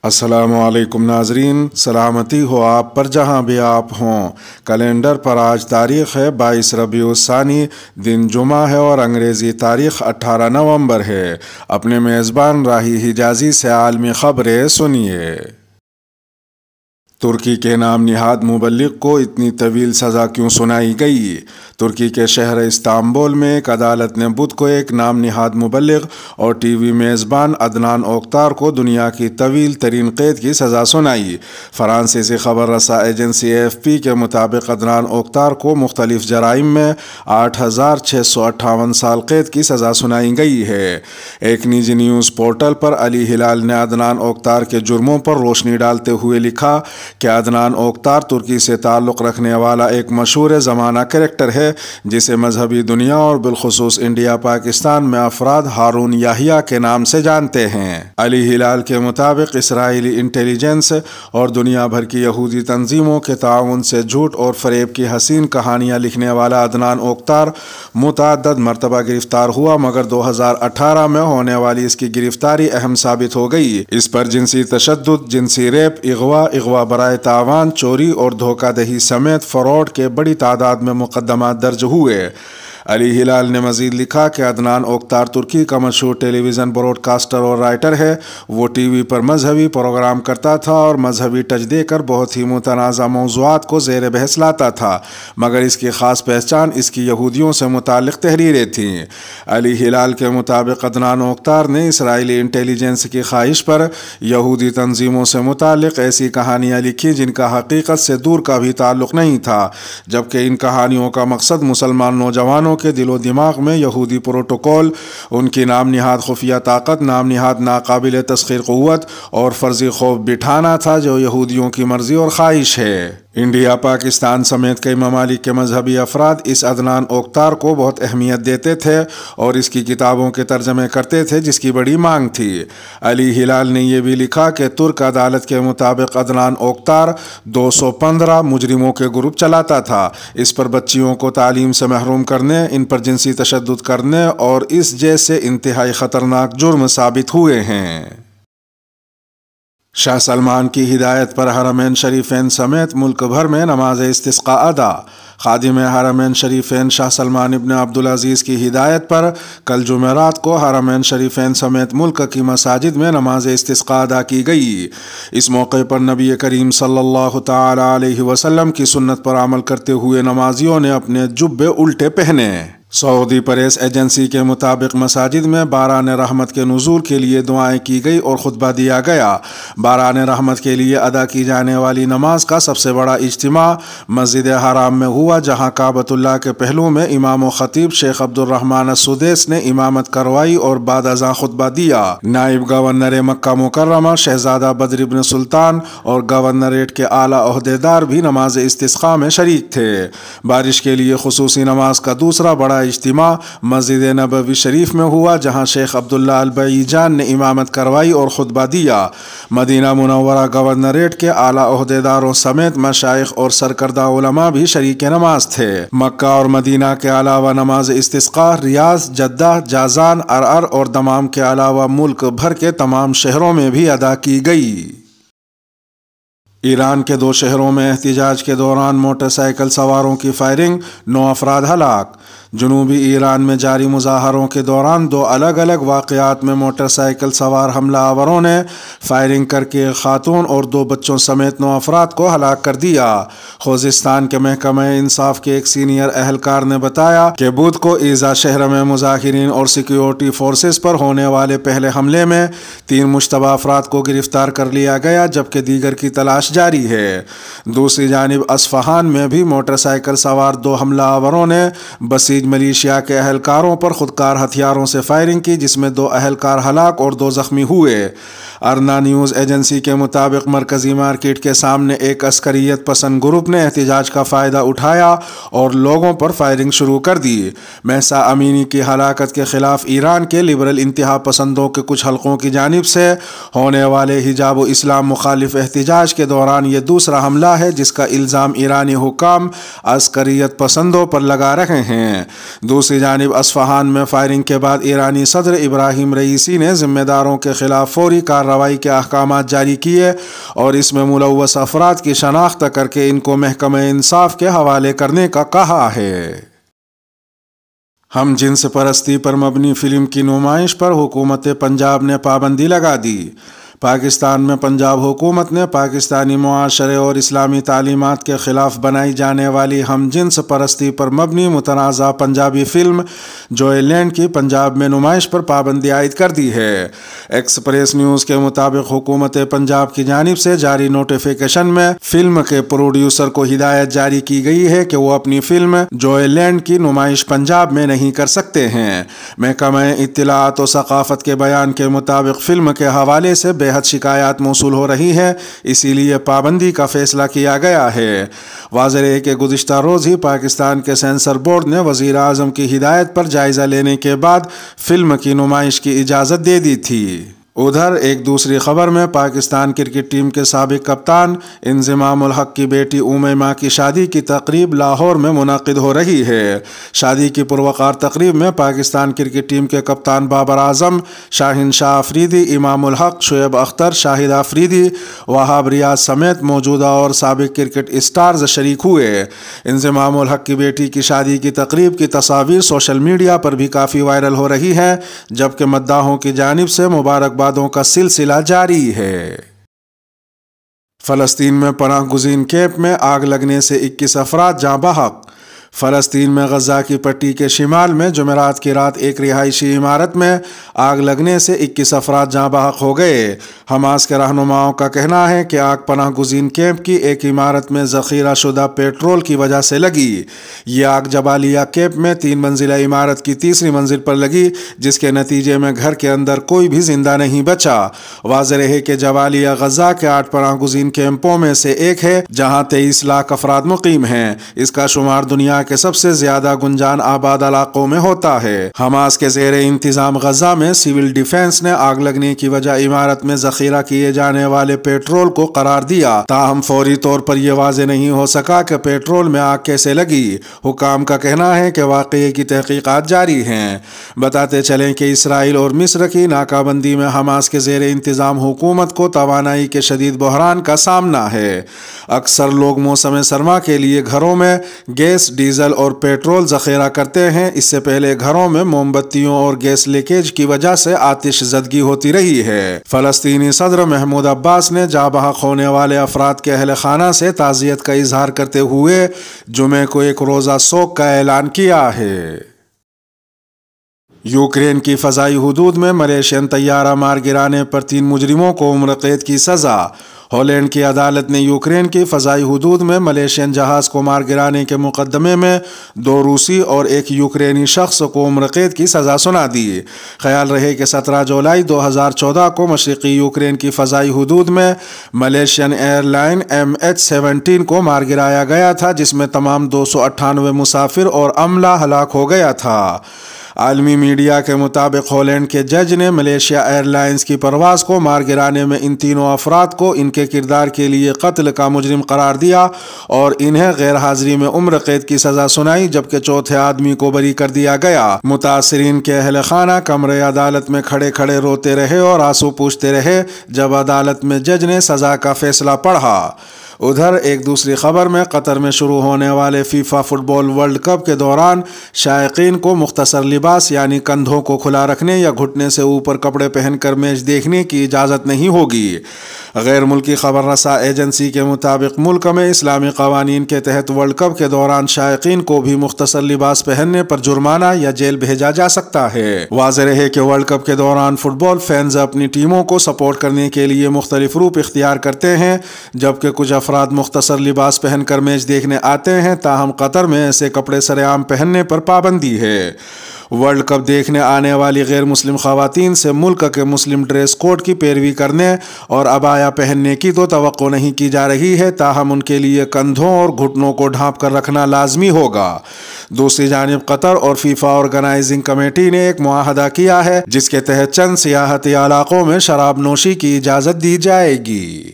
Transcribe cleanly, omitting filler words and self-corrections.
السلام علیکم ناظرین، سلامتی ہو آپ پر جہاں بھی آپ ہوں۔ کیلنڈر پر آج تاریخ ہے 22 ربیع الثانی، دن جمعہ ہے اور انگریزی تاریخ 18 نومبر ہے۔ اپنے میزبان راہی حجازی سے عالمی خبریں سنیے۔ ترکی کے نام نہاد مبلغ کو اتنی طویل سزا کیوں سنائی گئی؟ ترکی کے شہر استنبول میں ایک عدالت نے بدھ کو ایک نام نہاد مبلغ اور ٹی وی میزبان عدنان اوکتار کو دنیا کی طویل ترین قید کی سزا سنائی۔ فرانسیسی خبر رساں ایجنسی AFP کے مطابق عدنان اوکتار کو مختلف جرائم میں 8658 سال قید کی سزا سنائی گئی ہے۔ ایک نجی نیوز پورٹل پر علی ہلال نے عدنان اوکتار کے جرموں پر روشنی ڈالتے ہوئے لکھا کہ عدنان اوکتار ترکی سے تعلق رکھنے والا ایک مشہور زمانہ کریکٹر ہے جسے مذہبی دنیا اور بالخصوص انڈیا پاکستان میں افراد ہارون یحییٰ کے نام سے جانتے ہیں۔ علی ہلال کے مطابق اسرائیلی انٹیلیجنس اور دنیا بھر کی یہودی تنظیموں کے تعاون سے جھوٹ اور فریب کی حسین کہانیاں لکھنے والا عدنان اوکتار متعدد مرتبہ گرفتار ہوا، مگر 2018 میں ہونے والی اس کی گرفتاری اہم ثابت ہو گئی۔ اس پر جنسی تشدد، جنسی ریپ، اغوا برائے تاوان، چوری اور دھوکہ دہی سمیت فراڈ کے بڑی تعداد میں مقدمات درج ہوئے۔ علی ہلال نے مزید لکھا کہ عدنان اوکتار ترکی کا مشہور ٹیلی ویژن براڈ کاسٹر اور رائٹر ہے۔ وہ ٹی وی پر مذہبی پروگرام کرتا تھا اور مذہبی ٹچ دے کر بہت ہی متنازع موضوعات کو زیر بحث لاتا تھا، مگر اس کی خاص پہچان اس کی یہودیوں سے متعلق تحریریں تھیں۔ علی ہلال کے مطابق عدنان اوکتار نے اسرائیلی انٹیلیجنس کی خواہش پر یہودی تنظیموں سے متعلق ایسی کہانیاں لکھی جن کا حقیقت سے دور کا بھی تعلق نہیں تھا، جبکہ ان کہانیوں کا مقصد مسلمان نوجوانوں کے دل و دماغ میں یہودی پروٹوکول، ان کی نام نہاد خفیہ طاقت، نام نہاد ناقابل تسخیر قوت اور فرضی خوف بٹھانا تھا جو یہودیوں کی مرضی اور خواہش ہے۔ انڈیا پاکستان سمیت کئی ممالک کے مذہبی افراد اس عدنان اوکتار کو بہت اہمیت دیتے تھے اور اس کی کتابوں کے ترجمے کرتے تھے جس کی بڑی مانگ تھی۔ علی ہلال نے یہ بھی لکھا کہ ترک عدالت کے مطابق عدنان اوکتار 215 مجرموں کے گروپ چلاتا تھا۔ اس پر بچیوں کو تعلیم سے محروم کرنے، ان پر جنسی تشدد کرنے اور اس جیسے انتہائی خطرناک جرم ثابت ہوئے ہیں۔ شاہ سلمان کی ہدایت پر حرمین شریفین سمیت ملک بھر میں نماز استسقاء ادا۔ خادم حرمین شریفین شاہ سلمان ابن عبدالعزیز کی ہدایت پر کل جمعرات کو حرمین شریفین سمیت ملک کی مساجد میں نماز استسقاء ادا کی گئی۔ اس موقع پر نبی کریم صلی اللہ تعالی علیہ وسلم کی سنت پر عمل کرتے ہوئے نمازیوں نے اپنے جبے الٹے پہنے۔ سعودی پریس ایجنسی کے مطابق مساجد میں باران رحمت کے نزول کے لیے دعائیں کی گئی اور خطبہ دیا گیا۔ باران رحمت کے لیے ادا کی جانے والی نماز کا سب سے بڑا اجتماع مسجد حرام میں ہوا، جہاں کعبۃ اللہ کے پہلو میں امام و خطیب شیخ عبد الرحمن السدیس نے امامت کروائی اور بعد ازاں خطبہ دیا۔ نائب گورنر مکہ مکرمہ شہزادہ بدر بن سلطان اور گورنریٹ کے اعلیٰ عہدیدار بھی نماز استسقاء میں شریک تھے۔ بارش کے لیے خصوصی نماز کا دوسرا بڑا اجتماع مسجد نبوی شریف میں ہوا، جہاں شیخ عبداللہ البئی جان نے امامت کروائی اور خطبہ دیا۔ مدینہ منورہ گورنریٹ کے اعلیٰ عہدیداروں سمیت مشائخ اور سرکردہ علماء بھی شریک نماز تھے۔ مکہ اور مدینہ کے علاوہ نماز استسقاء ریاض، جدہ، جازان، عرعر اور دمام کے علاوہ ملک بھر کے تمام شہروں میں بھی ادا کی گئی۔ ایران کے 2 شہروں میں احتجاج کے دوران موٹر سائیکل سواروں کی فائرنگ، 9 افراد ہلاک۔ جنوبی ایران میں جاری مظاہروں کے دوران 2 الگ الگ واقعات میں موٹر سائیکل سوار حملہ آوروں نے فائرنگ کر کے ایک خاتون اور 2 بچوں سمیت 9 افراد کو ہلاک کر دیا۔ خوزستان کے محکمہ انصاف کے ایک سینئر اہلکار نے بتایا کہ بدھ کو ایزا شہر میں مظاہرین اور سیکیورٹی فورسز پر ہونے والے پہلے حملے میں 3 مشتبہ افراد کو گرفتار کر لیا گیا، جبکہ دیگر کی تلاش جاری ہے۔ دوسری جانب اصفہان میں بھی موٹر سائیکل سوار 2 حملہ آوروں نے بسیج ملیشیا کے اہلکاروں پر خودکار ہتھیاروں سے فائرنگ کی، جس میں 2 اہلکار ہلاک اور 2 زخمی ہوئے۔ ارنا نیوز ایجنسی کے مطابق مرکزی مارکیٹ کے سامنے ایک عسکریت پسند گروپ نے احتجاج کا فائدہ اٹھایا اور لوگوں پر فائرنگ شروع کر دی۔ مہسا امینی کی ہلاکت کے خلاف ایران کے لبرل انتہا پسندوں کے کچھ حلقوں کی جانب سے ہونے والے حجاب و اسلام مخالف احتجاج کے دوران دوران یہ دوسرا حملہ ہے جس کا الزام ایرانی حکام عسکریت پسندوں پر لگا رہے ہیں۔ دوسری جانب اصفہان میں فائرنگ کے بعد ایرانی صدر ابراہیم رئیسی نے ذمہ داروں کے خلاف فوری کارروائی کے احکامات جاری کیے اور اس میں ملوث افراد کی شناخت کر کے ان کو محکمہ انصاف کے حوالے کرنے کا کہا ہے۔ ہم جنس پرستی پر مبنی فلم کی نمائش پر حکومت پنجاب نے پابندی لگا دی۔ پاکستان میں پنجاب حکومت نے پاکستانی معاشرے اور اسلامی تعلیمات کے خلاف بنائی جانے والی ہم جنس پرستی پر مبنی متنازع پنجابی فلم جوئے لینڈ کی پنجاب میں نمائش پر پابندی عائد کر دی ہے۔ ایکسپریس نیوز کے مطابق حکومت پنجاب کی جانب سے جاری نوٹیفیکیشن میں فلم کے پروڈیوسر کو ہدایت جاری کی گئی ہے کہ وہ اپنی فلم جوئے لینڈ کی نمائش پنجاب میں نہیں کر سکتے ہیں۔ محکمہ اطلاعات و ثقافت کے بیان کے مطابق فلم کے حوالے سے بے حد شکایات موصول ہو رہی ہیں، اسی لیے پابندی کا فیصلہ کیا گیا ہے۔ واضح ہے کہ گزشتہ روز ہی پاکستان کے سینسر بورڈ نے وزیر اعظم کی ہدایت پر جائزہ لینے کے بعد فلم کی نمائش کی اجازت دے دی تھی۔ ادھر ایک دوسری خبر میں پاکستان کرکٹ ٹیم کے سابق کپتان انضمام الحق کی بیٹی امیمہ کی شادی کی تقریب لاہور میں منعقد ہو رہی ہے۔ شادی کی پروقار تقریب میں پاکستان کرکٹ ٹیم کے کپتان بابر اعظم، شاہین شاہ افریدی، امام الحق، شعیب اختر، شاہد افریدی، وہاب ریاض سمیت موجودہ اور سابق کرکٹ اسٹارز شریک ہوئے۔ انضمام الحق کی بیٹی کی شادی کی تقریب کی تصاویر سوشل میڈیا پر بھی کافی وائرل ہو رہی ہیں، جبکہ مداحوں کی جانب سے مبارکبادوں کا سلسلہ جاری ہے۔ فلسطین میں پناہ گزین کیمپ میں آگ لگنے سے 21 افراد جاں بحق۔ فلسطین میں غزہ کی پٹی کے شمال میں جمعرات کی رات ایک رہائشی عمارت میں آگ لگنے سے 21 افراد جاں بحق ہو گئے۔ حماس کے رہنماؤں کا کہنا ہے کہ آگ پناہ گزین کیمپ کی ایک عمارت میں ذخیرہ شدہ پیٹرول کی وجہ سے لگی۔ یہ آگ جبالیہ کیمپ میں 3 منزلہ عمارت کی تیسری منزل پر لگی، جس کے نتیجے میں گھر کے اندر کوئی بھی زندہ نہیں بچا۔ واضح ہے کہ جبالیہ غزہ کے 8 پناہ گزین کیمپوں میں سے ایک ہے جہاں 23 لاکھ افراد مقیم ہیں۔ اس کا شمار دنیا کے سب سے زیادہ گنجان آباد علاقوں میں ہوتا ہے۔ حماس کے زیر انتظام غزہ میں سول ڈیفنس نے آگ لگنے کی وجہ عمارت میں ذخیرہ کیے جانے والے پیٹرول کو قرار دیا، تاہم فوری طور پر یہ واضح نہیں ہو سکا کہ پیٹرول میں آگ کیسے لگی۔ حکام کا کہنا ہے کہ واقعے کی تحقیقات جاری ہیں۔ بتاتے چلیں کہ اسرائیل اور مصر کی ناکہ بندی میں حماس کے زیر انتظام حکومت کو توانائی کے شدید بحران کا سامنا ہے۔ اکثر لوگ موسم سرما کے لیے گھروں میں گیس، ڈیزل اور پیٹرول ذخیرہ کرتے ہیں۔ اس سے پہلے گھروں میں موم بتیوں اور گیس لیکیج کی وجہ سے آتش زدگی ہوتی رہی ہے۔ فلسطینی صدر محمود عباس نے جاں بحق ہونے والے افراد کے اہل خانہ سے تعزیت کا اظہار کرتے ہوئے جمعے کو ایک روزہ سوگ کا اعلان کیا ہے۔ یوکرین کی فضائی حدود میں ملیشین طیارہ مار گرانے پر 3 مجرموں کو عمر قید کی سزا۔ ہالینڈ کی عدالت نے یوکرین کی فضائی حدود میں ملیشین جہاز کو مار گرانے کے مقدمے میں 2 روسی اور 1 یوکرینی شخص کو عمر قید کی سزا سنا دی۔ خیال رہے کہ 17 جولائی 2014 کو مشرقی یوکرین کی فضائی حدود میں ملیشین ایئر لائن MH17 کو مار گرایا گیا تھا، جس میں تمام 298 مسافر اور عملہ ہلاک ہو گیا تھا۔ عالمی میڈیا کے مطابق ہالینڈ کے جج نے ملیشیا ایئر لائنز کی پرواز کو مار گرانے میں ان تینوں افراد کو ان کے کردار کے لیے قتل کا مجرم قرار دیا اور انہیں غیر حاضری میں عمر قید کی سزا سنائی، جبکہ چوتھے آدمی کو بری کر دیا گیا۔ متاثرین کے اہل خانہ کمرے عدالت میں کھڑے کھڑے روتے رہے اور آنسو پوچھتے رہے جب عدالت میں جج نے سزا کا فیصلہ پڑھا۔ ادھر ایک دوسری خبر میں قطر میں شروع ہونے والے فیفا فٹ بال ورلڈ کپ کے دوران شائقین کو مختصر لباس یعنی کندھوں کو کھلا رکھنے یا گھٹنے سے اوپر کپڑے پہن کر میچ دیکھنے کی اجازت نہیں ہوگی۔ غیر ملکی خبر رساں ایجنسی کے مطابق ملک میں اسلامی قوانین کے تحت ورلڈ کپ کے دوران شائقین کو بھی مختصر لباس پہننے پر جرمانہ یا جیل بھیجا جا سکتا ہے۔ واضح ہے کہ ورلڈ کپ کے دوران فٹ بال فینز اپنی ٹیموں کو سپورٹ کرنے کے لیے مختلف روپ اختیار کرتے ہیں، جبکہ کچھ افراد مختصر لباس پہن کر میچ دیکھنے آتے ہیں، تاہم قطر میں ایسے کپڑے سر عام پہننے پر پابندی ہے۔ ورلڈ کپ دیکھنے آنے والی غیر مسلم خواتین سے ملک کے مسلم ڈریس کوڈ کی پیروی کرنے اور عبایا پہننے کی تو توقع نہیں کی جا رہی ہے، تاہم ان کے لیے کندھوں اور گھٹنوں کو ڈھانپ کر رکھنا لازمی ہوگا۔ دوسری جانب قطر اور فیفا آرگنائزنگ کمیٹی نے ایک معاہدہ کیا ہے جس کے تحت چند سیاحتی علاقوں میں شراب نوشی کی اجازت دی جائے گی۔